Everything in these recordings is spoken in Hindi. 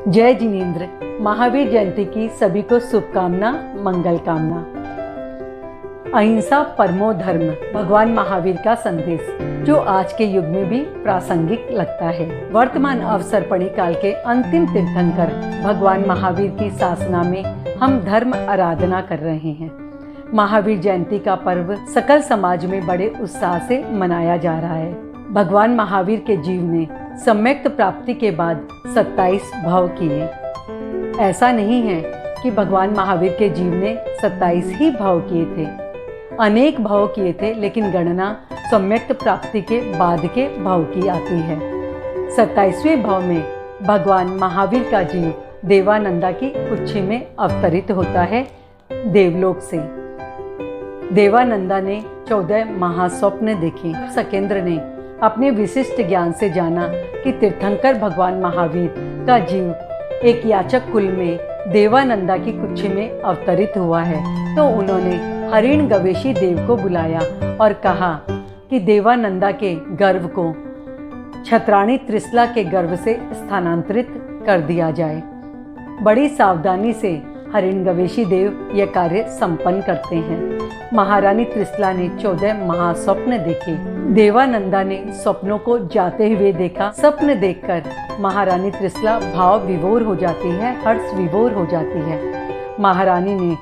जय जिनेंद्र। महावीर जयंती की सभी को शुभकामना, मंगल कामना। अहिंसा परमो धर्म, भगवान महावीर का संदेश जो आज के युग में भी प्रासंगिक लगता है। वर्तमान अवसर्पणी काल के अंतिम तीर्थंकर भगवान महावीर की शासना में हम धर्म आराधना कर रहे हैं। महावीर जयंती का पर्व सकल समाज में बड़े उत्साह से मनाया जा रहा है। भगवान महावीर के जीव ने सम्यक्त प्राप्ति के बाद 27 भव किए। ऐसा नहीं है कि भगवान महावीर के जीव ने 27 ही भव किए थे, अनेक भव किए थे, लेकिन गणना सम्यक्त प्राप्ति के बाद के भव की आती है। 27वें भव में भगवान महावीर का जीव देवानंदा की कुक्षी में अवतरित होता है देवलोक से। देवानंदा ने 14 महास्वप्न देखे। सकेंद्र ने अपने विशिष्ट ज्ञान से जाना कि तीर्थंकर भगवान महावीर का जीव एक याचक कुल में देवानंदा की कुक्षी में अवतरित हुआ है, तो उन्होंने हरिण गवेशी देव को बुलाया और कहा कि देवानंदा के गर्भ को छत्राणी त्रिशला के गर्भ से स्थानांतरित कर दिया जाए। बड़ी सावधानी से हरिण गवेशी देव यह कार्य संपन्न करते हैं। महारानी त्रिशला ने 14 महास्वप्न देखे। देवानंदा ने स्वप्नों को जाते हुए देखा। स्वप्न देखकर महारानी त्रिशला भाव विभोर हो जाती है, हर्ष विभोर हो जाती है। महारानी ने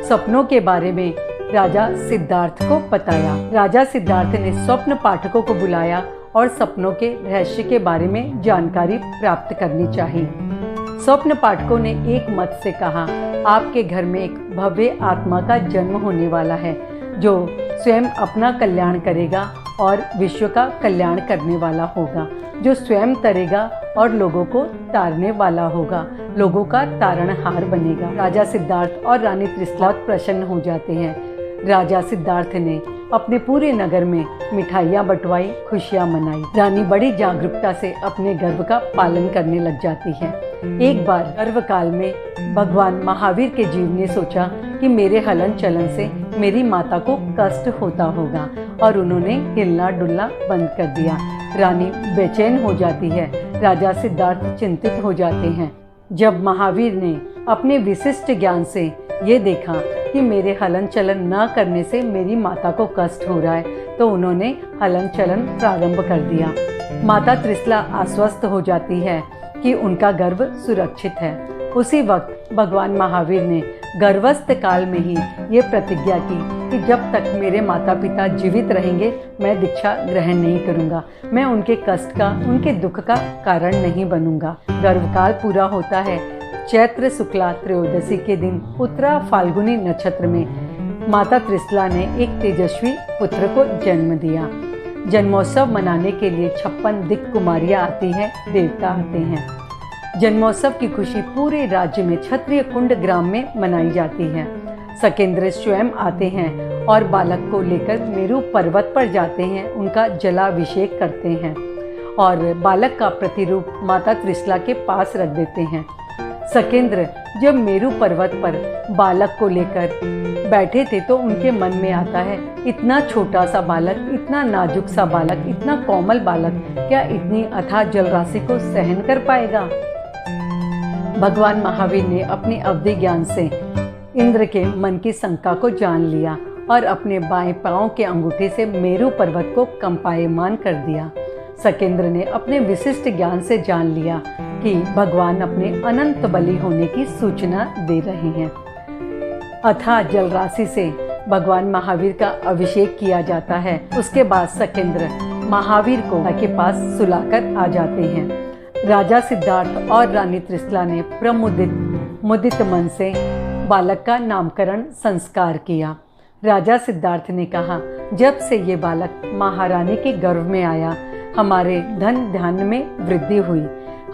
स्वप्नों के बारे में राजा सिद्धार्थ को बताया। राजा सिद्धार्थ ने स्वप्न पाठकों को बुलाया और सपनों के रहस्य के बारे में जानकारी प्राप्त करनी चाहिए। स्वप्न पाठकों ने एक मत से कहा, आपके घर में एक भव्य आत्मा का जन्म होने वाला है जो स्वयं अपना कल्याण करेगा और विश्व का कल्याण करने वाला होगा, जो स्वयं तरेगा और लोगों को तारने वाला होगा, लोगों का तारणहार बनेगा। राजा सिद्धार्थ और रानी त्रिशला प्रसन्न हो जाते हैं। राजा सिद्धार्थ ने अपने पूरे नगर में मिठाइयाँ बंटवाई, खुशियाँ मनाई। रानी बड़ी जागरूकता से अपने गर्भ का पालन करने लग जाती है। एक बार गर्भ काल में भगवान महावीर के जीव ने सोचा कि मेरे हलन चलन से मेरी माता को कष्ट होता होगा और उन्होंने हिलना डुलना बंद कर दिया। रानी बेचैन हो जाती है। राजा सिद्धार्थ चिंतित हो जाते हैं। जब महावीर ने अपने विशिष्ट ज्ञान से ये देखा कि मेरे हलन चलन न करने से मेरी माता को कष्ट हो रहा है, तो उन्होंने हलन चलन प्रारंभ कर दिया। माता त्रिशला आश्वस्त हो जाती है कि उनका गर्भ सुरक्षित है। उसी वक्त भगवान महावीर ने गर्भस्थ काल में ही ये प्रतिज्ञा की कि जब तक मेरे माता पिता जीवित रहेंगे मैं दीक्षा ग्रहण नहीं करूंगा, मैं उनके कष्ट का, उनके दुख का कारण नहीं बनूंगा। गर्भकाल पूरा होता है। चैत्र शुक्ला त्रयोदशी के दिन उत्तरा फाल्गुनी नक्षत्र में माता त्रिशला ने एक तेजस्वी पुत्र को जन्म दिया। जन्मोत्सव मनाने के लिए 56 दिक् कुमारियां आती हैं, देवता आते हैं। जन्मोत्सव की खुशी पूरे राज्य में क्षत्रिय कुंड ग्राम में मनाई जाती है। सकेंद्र स्वयं आते हैं और बालक को लेकर मेरु पर्वत पर जाते हैं, उनका जलाभिषेक करते हैं और बालक का प्रतिरूप माता त्रिशला के पास रख देते हैं। सकेंद्र जब मेरु पर्वत पर बालक को लेकर बैठे थे तो उनके मन में आता है, इतना छोटा सा बालक, इतना नाजुक सा बालक, इतना कोमल बालक क्या इतनी अथाह जलराशि को सहन कर पाएगा। भगवान महावीर ने अपने अवधि ज्ञान से इंद्र के मन की शंका को जान लिया और अपने बाएं पांव के अंगूठे से मेरु पर्वत को कंपायमान कर दिया। सकेंद्र ने अपने विशिष्ट ज्ञान से जान लिया कि भगवान अपने अनंत बली होने की सूचना दे रहे हैं। अथाह जलराशि से भगवान महावीर का अभिषेक किया जाता है। उसके बाद सकेंद्र महावीर को के पास सुलाकर आ जाते हैं। राजा सिद्धार्थ और रानी त्रिशला ने प्रमुदित मन से बालक का नामकरण संस्कार किया। राजा सिद्धार्थ ने कहा, जब से ये बालक महारानी के गर्भ में आया हमारे धन धान्य में वृद्धि हुई,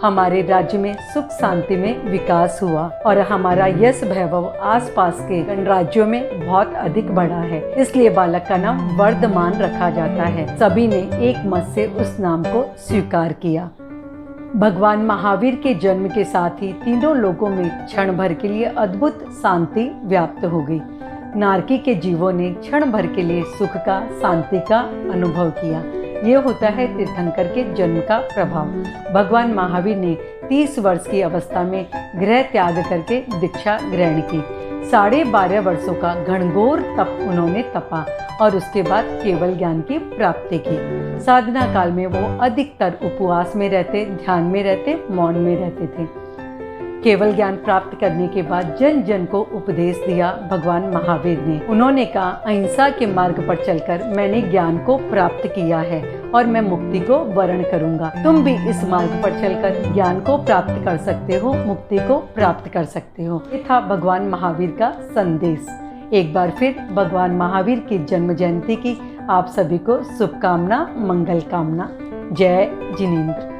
हमारे राज्य में सुख शांति में विकास हुआ और हमारा यश वैभव आसपास के गणराज्यों में बहुत अधिक बढ़ा है। इसलिए बालक का नाम वर्धमान रखा जाता है। सभी ने एक मत से उस नाम को स्वीकार किया। भगवान महावीर के जन्म के साथ ही तीनों लोगों में क्षण भर के लिए अद्भुत शांति व्याप्त हो गई। नारकी के जीवों ने क्षण भर के लिए सुख का, शांति का अनुभव किया, ये होता है तीर्थंकर के जन्म का प्रभाव। भगवान महावीर ने 30 वर्ष की अवस्था में गृह त्याग करके दीक्षा ग्रहण की। 12.5 वर्षों का घनघोर तप उन्होंने तपा और उसके बाद केवल ज्ञान की प्राप्ति की। साधना काल में वो अधिकतर उपवास में रहते, ध्यान में रहते, मौन में रहते थे। केवल ज्ञान प्राप्त करने के बाद जन जन को उपदेश दिया भगवान महावीर ने। उन्होंने कहा, अहिंसा के मार्ग पर चलकर मैंने ज्ञान को प्राप्त किया है और मैं मुक्ति को वर्ण करूंगा। तुम भी इस मार्ग पर चलकर ज्ञान को प्राप्त कर सकते हो, मुक्ति को प्राप्त कर सकते हो। ये था भगवान महावीर का संदेश। एक बार फिर भगवान महावीर की जन्म जयंती की आप सभी को शुभकामना, मंगल कामना। जय जिनेंद्र।